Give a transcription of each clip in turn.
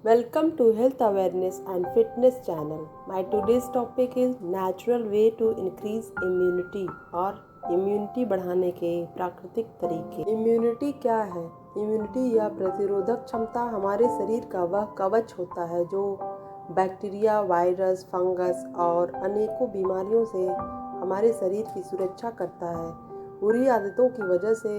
Welcome to Health Awareness and Fitness channel. My today's topic is natural way to increase immunity और immunity बढ़ाने के प्राकृतिक तरीके। Immunity क्या है? इम्यूनिटी या प्रतिरोधक क्षमता हमारे शरीर का वह कवच होता है जो बैक्टीरिया, वायरस, फंगस और अनेकों बीमारियों से हमारे शरीर की सुरक्षा करता है। बुरी आदतों की वजह से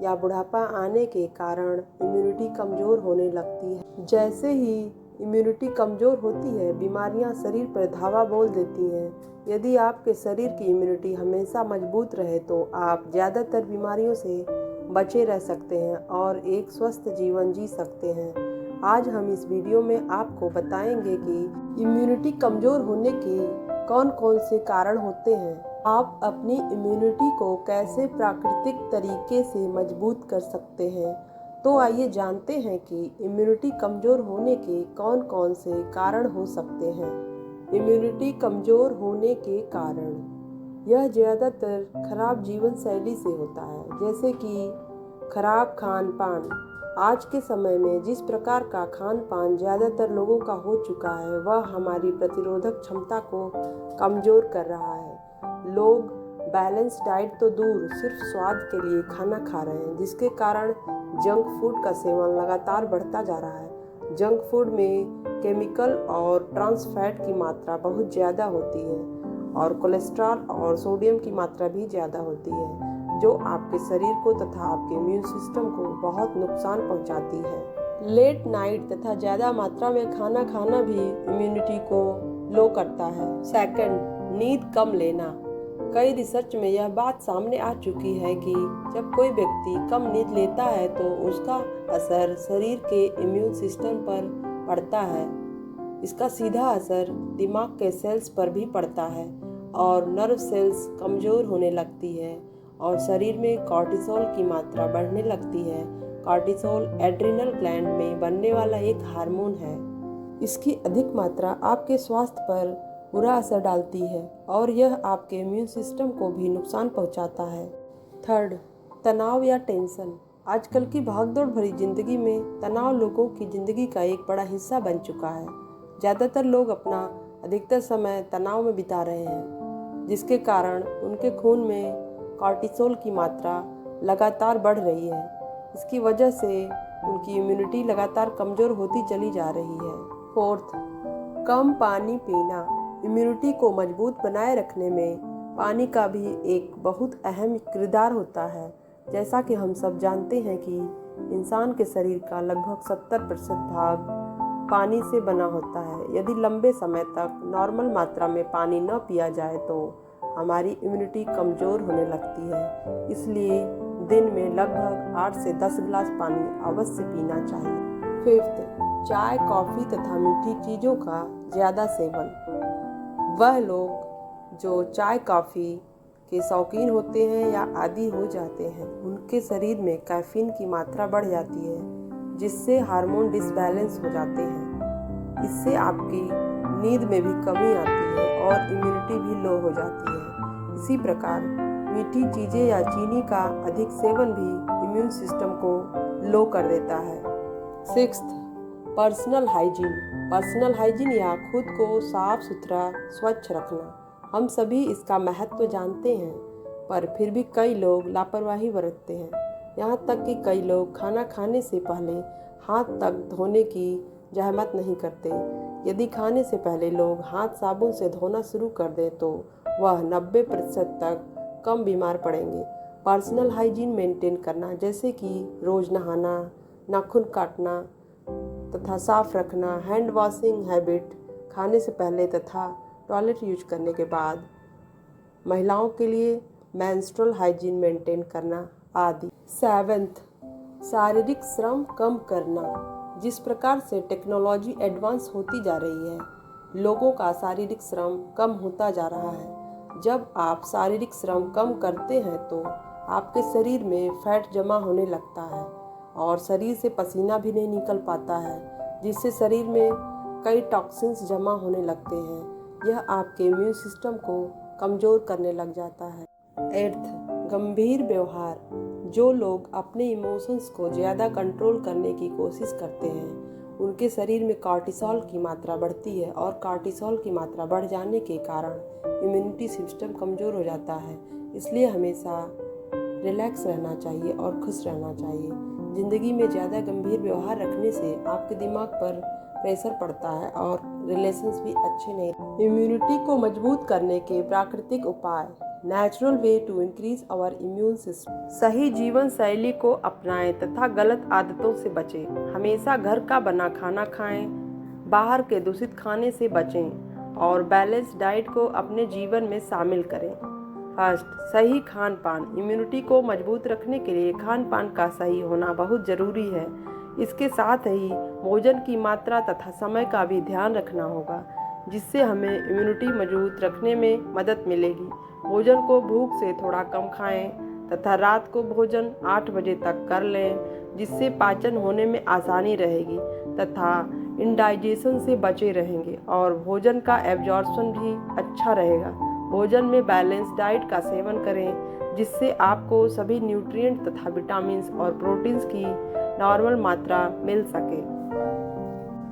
या बुढ़ापा आने के कारण इम्यूनिटी कमज़ोर होने लगती है। जैसे ही इम्यूनिटी कमज़ोर होती है, बीमारियां शरीर पर धावा बोल देती हैं। यदि आपके शरीर की इम्यूनिटी हमेशा मजबूत रहे तो आप ज़्यादातर बीमारियों से बचे रह सकते हैं और एक स्वस्थ जीवन जी सकते हैं। आज हम इस वीडियो में आपको बताएंगे कि इम्यूनिटी कमज़ोर होने के कौन कौन से कारण होते हैं। आप अपनी इम्यूनिटी को कैसे प्राकृतिक तरीके से मजबूत कर सकते हैं। तो आइए जानते हैं कि इम्यूनिटी कमज़ोर होने के कौन कौन से कारण हो सकते हैं। इम्यूनिटी कमज़ोर होने के कारण यह ज़्यादातर खराब जीवन शैली से होता है, जैसे कि खराब खान पान। आज के समय में जिस प्रकार का खान पान ज़्यादातर लोगों का हो चुका है, वह हमारी प्रतिरोधक क्षमता को कमज़ोर कर रहा है। लोग बैलेंस डाइट तो दूर, सिर्फ स्वाद के लिए खाना खा रहे हैं, जिसके कारण जंक फूड का सेवन लगातार बढ़ता जा रहा है। जंक फूड में केमिकल और ट्रांस फैट की मात्रा बहुत ज़्यादा होती है और कोलेस्ट्रॉल और सोडियम की मात्रा भी ज़्यादा होती है, जो आपके शरीर को तथा आपके इम्यून सिस्टम को बहुत नुकसान पहुंचाती है। लेट नाइट तथा ज़्यादा मात्रा में खाना खाना भी इम्यूनिटी को लो करता है। सेकंड, नींद कम लेना। कई रिसर्च में यह बात सामने आ चुकी है कि जब कोई व्यक्ति कम नींद लेता है तो उसका असर शरीर के इम्यून सिस्टम पर पड़ता है। इसका सीधा असर दिमाग के सेल्स पर भी पड़ता है और नर्व सेल्स कमज़ोर होने लगती है और शरीर में कॉर्टिसोल की मात्रा बढ़ने लगती है। कॉर्टिसोल एड्रिनल ग्लैंड में बनने वाला एक हार्मोन है। इसकी अधिक मात्रा आपके स्वास्थ्य पर बुरा असर डालती है और यह आपके इम्यून सिस्टम को भी नुकसान पहुंचाता है। थर्ड, तनाव या टेंशन। आजकल की भागदौड़ भरी जिंदगी में तनाव लोगों की जिंदगी का एक बड़ा हिस्सा बन चुका है। ज़्यादातर लोग अपना अधिकतर समय तनाव में बिता रहे हैं, जिसके कारण उनके खून में कॉर्टिसोल की मात्रा लगातार बढ़ रही है। इसकी वजह से उनकी इम्यूनिटी लगातार कमज़ोर होती चली जा रही है। फोर्थ, कम पानी पीना। इम्यूनिटी को मजबूत बनाए रखने में पानी का भी एक बहुत अहम किरदार होता है। जैसा कि हम सब जानते हैं कि इंसान के शरीर का लगभग 70% भाग पानी से बना होता है। यदि लंबे समय तक नॉर्मल मात्रा में पानी न पिया जाए तो हमारी इम्यूनिटी कमज़ोर होने लगती है। इसलिए दिन में लगभग 8 से 10 गिलास पानी अवश्य पीना चाहिए। फिफ्थ, चाय, कॉफ़ी तथा मीठी चीज़ों का ज़्यादा सेवन। वह लोग जो चाय कॉफ़ी के शौकीन होते हैं या आदी हो जाते हैं, उनके शरीर में कैफीन की मात्रा बढ़ जाती है, जिससे हार्मोन डिसबैलेंस हो जाते हैं। इससे आपकी नींद में भी कमी आती है और इम्यूनिटी भी लो हो जाती है। इसी प्रकार मीठी चीज़ें या चीनी का अधिक सेवन भी इम्यून सिस्टम को लो कर देता है। Sixth, personal hygiene. Personal hygiene या खुद को साफ सुथरा स्वच्छ रखना। हम सभी इसका महत्व जानते हैं, पर फिर भी कई लोग लापरवाही बरतते हैं। यहाँ तक कि कई लोग खाना खाने से पहले हाथ तक धोने की जहमत नहीं करते। यदि खाने से पहले लोग हाथ साबुन से धोना शुरू कर दें तो वह 90% तक कम बीमार पड़ेंगे। पर्सनल हाइजीन मेंटेन करना, जैसे कि रोज़ नहाना, नाखून काटना तथा साफ रखना, हैंड वॉशिंग हैबिट, खाने से पहले तथा टॉयलेट यूज करने के बाद, महिलाओं के लिए मेंस्ट्रुअल हाइजीन मेंटेन करना आदि। सेवेंथ, शारीरिक श्रम कम करना। जिस प्रकार से टेक्नोलॉजी एडवांस होती जा रही है, लोगों का शारीरिक श्रम कम होता जा रहा है। जब आप शारीरिक श्रम कम करते हैं तो आपके शरीर में फैट जमा होने लगता है और शरीर से पसीना भी नहीं निकल पाता है, जिससे शरीर में कई टॉक्सिन्स जमा होने लगते हैं। यह आपके इम्यून सिस्टम को कमज़ोर करने लग जाता है। एट्थ, गंभीर व्यवहार। जो लोग अपने इमोशंस को ज़्यादा कंट्रोल करने की कोशिश करते हैं, उनके शरीर में कॉर्टिसोल की मात्रा बढ़ती है और कॉर्टिसोल की मात्रा बढ़ जाने के कारण इम्यूनिटी सिस्टम कमज़ोर हो जाता है। इसलिए हमेशा रिलैक्स रहना चाहिए और खुश रहना चाहिए। ज़िंदगी में ज़्यादा गंभीर व्यवहार रखने से आपके दिमाग पर प्रेशर पड़ता है और रिलेशंस भी अच्छे नहीं। इम्यूनिटी को मजबूत करने के प्राकृतिक उपाय। Natural way to increase our immune system. सही जीवन शैली को अपनाएं तथा गलत आदतों से बचें। हमेशा घर का बना खाना खाएं, बाहर के दूषित खाने से बचें और बैलेंस डाइट को अपने जीवन में शामिल करें। फर्स्ट, सही खान पान। इम्यूनिटी को मजबूत रखने के लिए खान पान का सही होना बहुत ज़रूरी है। इसके साथ ही भोजन की मात्रा तथा समय का भी ध्यान रखना होगा, जिससे हमें इम्यूनिटी मजबूत रखने में मदद मिलेगी। भोजन को भूख से थोड़ा कम खाएं तथा रात को भोजन 8 बजे तक कर लें, जिससे पाचन होने में आसानी रहेगी तथा इंडाइजेशन से बचे रहेंगे और भोजन का एब्जॉर्प्शन भी अच्छा रहेगा। भोजन में बैलेंस डाइट का सेवन करें, जिससे आपको सभी न्यूट्रिएंट तथा विटामिन्स और प्रोटीन्स की नॉर्मल मात्रा मिल सके।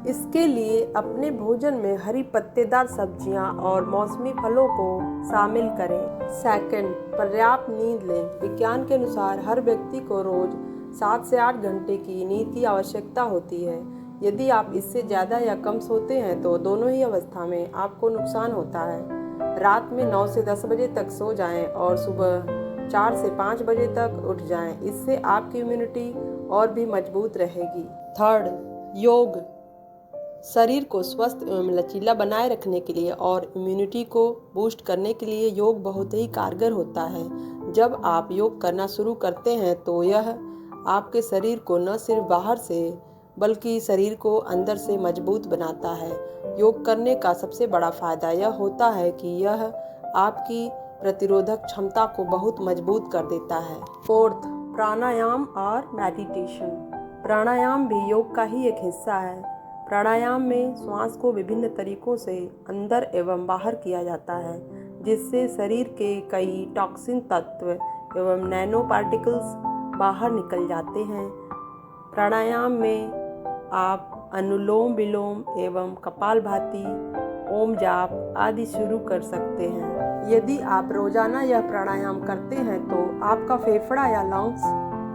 इसके लिए अपने भोजन में हरी पत्तेदार सब्जियां और मौसमी फलों को शामिल करें। सेकंड, पर्याप्त नींद लें। विज्ञान के अनुसार हर व्यक्ति को रोज 7 से 8 घंटे की नींद की आवश्यकता होती है। यदि आप इससे ज़्यादा या कम सोते हैं तो दोनों ही अवस्था में आपको नुकसान होता है। रात में 9 से 10 बजे तक सो जाएं और सुबह 4 से 5 बजे तक उठ जाएं। इससे आपकी इम्यूनिटी और भी मजबूत रहेगी। थर्ड, योग। शरीर को स्वस्थ एवं लचीला बनाए रखने के लिए और इम्यूनिटी को बूस्ट करने के लिए योग बहुत ही कारगर होता है। जब आप योग करना शुरू करते हैं तो यह आपके शरीर को न सिर्फ बाहर से बल्कि शरीर को अंदर से मजबूत बनाता है। योग करने का सबसे बड़ा फायदा यह होता है कि यह आपकी प्रतिरोधक क्षमता को बहुत मजबूत कर देता है। फोर्थ, प्राणायाम और मेडिटेशन। प्राणायाम भी योग का ही एक हिस्सा है। प्राणायाम में श्वास को विभिन्न तरीकों से अंदर एवं बाहर किया जाता है, जिससे शरीर के कई टॉक्सिन तत्व एवं नैनो पार्टिकल्स बाहर निकल जाते हैं। प्राणायाम में आप अनुलोम विलोम एवं कपालभाति, ओम जाप आदि शुरू कर सकते हैं। यदि आप रोजाना यह प्राणायाम करते हैं तो आपका फेफड़ा या लंग्स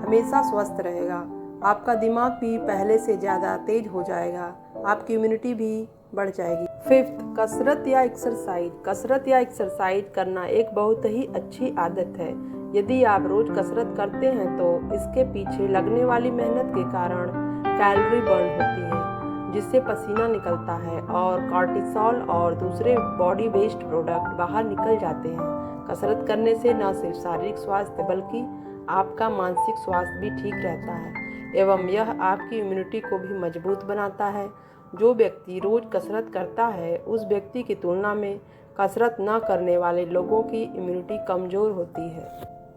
हमेशा स्वस्थ रहेगा। आपका दिमाग भी पहले से ज़्यादा तेज हो जाएगा। आपकी इम्यूनिटी भी बढ़ जाएगी। फिफ्थ, कसरत या एक्सरसाइज। कसरत या एक्सरसाइज करना एक बहुत ही अच्छी आदत है। यदि आप रोज कसरत करते हैं तो इसके पीछे लगने वाली मेहनत के कारण कैलोरी बर्न होती है, जिससे पसीना निकलता है और कॉर्टिसोल और दूसरे बॉडी वेस्ट प्रोडक्ट बाहर निकल जाते हैं। कसरत करने से न सिर्फ शारीरिक स्वास्थ्य बल्कि आपका मानसिक स्वास्थ्य भी ठीक रहता है एवं यह आपकी इम्यूनिटी को भी मजबूत बनाता है। जो व्यक्ति रोज कसरत करता है उस व्यक्ति की तुलना में कसरत न करने वाले लोगों की इम्यूनिटी कमज़ोर होती है।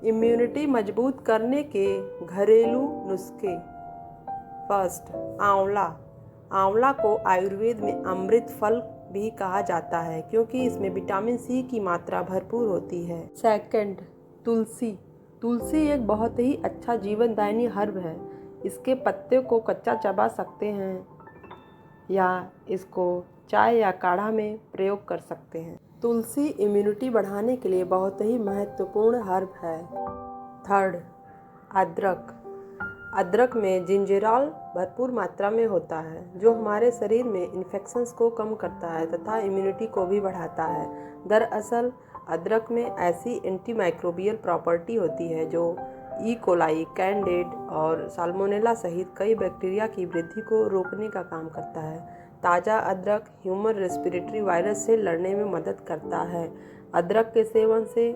इम्यूनिटी मजबूत करने के घरेलू नुस्खे। फर्स्ट, आंवला। आंवला को आयुर्वेद में अमृत फल भी कहा जाता है क्योंकि इसमें विटामिन सी की मात्रा भरपूर होती है। सेकंड, तुलसी। तुलसी एक बहुत ही अच्छा जीवनदायिनी हर्ब है। इसके पत्ते को कच्चा चबा सकते हैं या इसको चाय या काढ़ा में प्रयोग कर सकते हैं। तुलसी इम्यूनिटी बढ़ाने के लिए बहुत ही महत्वपूर्ण हर्ब है। थर्ड, अदरक। अदरक में जिंजरॉल भरपूर मात्रा में होता है जो हमारे शरीर में इन्फेक्शंस को कम करता है तथा इम्यूनिटी को भी बढ़ाता है। दरअसल अदरक में ऐसी एंटीमाइक्रोबियल प्रॉपर्टी होती है जो ई कोलाई, कैंडिड और साल्मोनेला सहित कई बैक्टीरिया की वृद्धि को रोकने का काम करता है। ताज़ा अदरक ह्यूमन रेस्पिरेटरी वायरस से लड़ने में मदद करता है। अदरक के सेवन से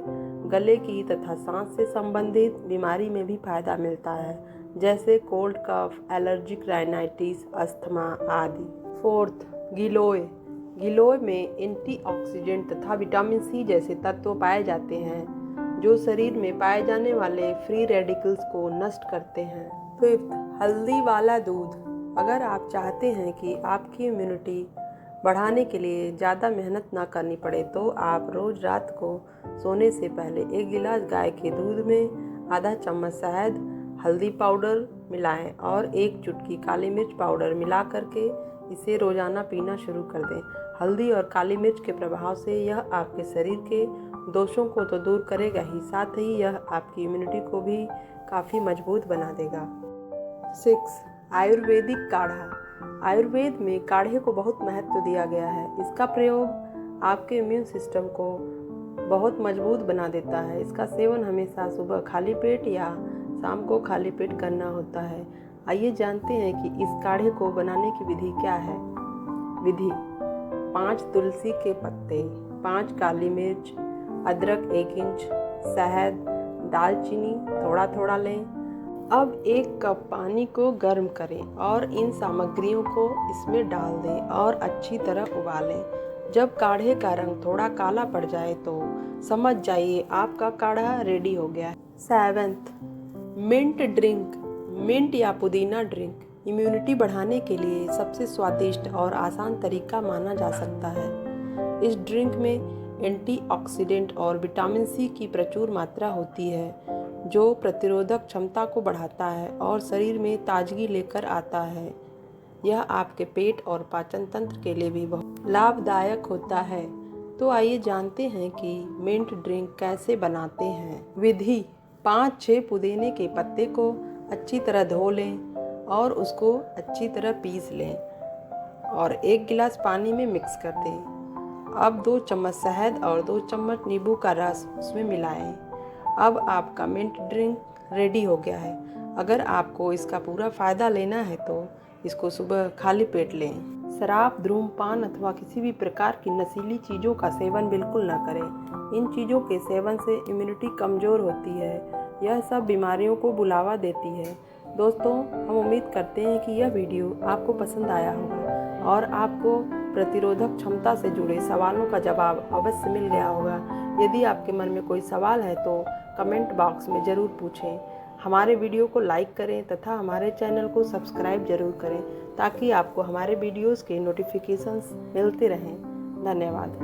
गले की तथा सांस से संबंधित बीमारी में भी फायदा मिलता है, जैसे cold cough, allergic rhinitis, asthma आदि। फोर्थ, गिलोय। गिलोय में एंटीऑक्सीडेंट तथा विटामिन सी जैसे तत्व पाए जाते हैं जो शरीर में पाए जाने वाले फ्री रेडिकल्स को नष्ट करते हैं। फिफ्थ, हल्दी वाला दूध। अगर आप चाहते हैं कि आपकी इम्यूनिटी बढ़ाने के लिए ज़्यादा मेहनत ना करनी पड़े तो आप रोज़ रात को सोने से पहले 1 गिलास गाय के दूध में आधा चम्मच शहद, हल्दी पाउडर मिलाएं और 1 चुटकी काली मिर्च पाउडर मिला करके इसे रोज़ाना पीना शुरू कर दें। हल्दी और काली मिर्च के प्रभाव से यह आपके शरीर के दोषों को तो दूर करेगा ही, साथ ही यह आपकी इम्यूनिटी को भी काफ़ी मजबूत बना देगा। 6. आयुर्वेदिक काढ़ा। आयुर्वेद में काढ़े को बहुत महत्व दिया गया है। इसका प्रयोग आपके इम्यून सिस्टम को बहुत मजबूत बना देता है। इसका सेवन हमेशा सुबह खाली पेट या शाम को खाली पेट करना होता है। आइए जानते हैं कि इस काढ़े को बनाने की विधि क्या है। विधि: 5 तुलसी के पत्ते, 5 काली मिर्च, अदरक 1 इंच, शहद, दालचीनी थोड़ा थोड़ा लें। अब 1 कप पानी को गर्म करें और इन सामग्रियों को इसमें डाल दें और अच्छी तरह उबालें। जब काढ़े का रंग थोड़ा काला पड़ जाए तो समझ जाइए आपका काढ़ा रेडी हो गया है। 7. Mint drink. मिंट या पुदीना ड्रिंक इम्यूनिटी बढ़ाने के लिए सबसे स्वादिष्ट और आसान तरीका माना जा सकता है। इस ड्रिंक में एंटीऑक्सीडेंट और विटामिन सी की प्रचुर मात्रा होती है, जो प्रतिरोधक क्षमता को बढ़ाता है और शरीर में ताजगी लेकर आता है। यह आपके पेट और पाचन तंत्र के लिए भी बहुत लाभदायक होता है। तो आइए जानते हैं कि मिंट ड्रिंक कैसे बनाते हैं। विधि: 5-6 पुदीने के पत्ते को अच्छी तरह धो लें और उसको अच्छी तरह पीस लें और 1 गिलास पानी में मिक्स कर दें। अब 2 चम्मच शहद और 2 चम्मच नींबू का रस उसमें मिलाएं। अब आपका मिंट ड्रिंक रेडी हो गया है। अगर आपको इसका पूरा फ़ायदा लेना है तो इसको सुबह खाली पेट लें। शराब, धूम्रपान अथवा किसी भी प्रकार की नशीली चीज़ों का सेवन बिल्कुल न करें। इन चीज़ों के सेवन से इम्यूनिटी कमज़ोर होती है। यह सब बीमारियों को बुलावा देती है। दोस्तों, हम उम्मीद करते हैं कि यह वीडियो आपको पसंद आया होगा और आपको प्रतिरोधक क्षमता से जुड़े सवालों का जवाब अवश्य मिल गया होगा। यदि आपके मन में कोई सवाल है तो कमेंट बॉक्स में ज़रूर पूछें। हमारे वीडियो को लाइक करें तथा हमारे चैनल को सब्सक्राइब जरूर करें ताकि आपको हमारे वीडियोस के नोटिफिकेशंस मिलते रहें। धन्यवाद।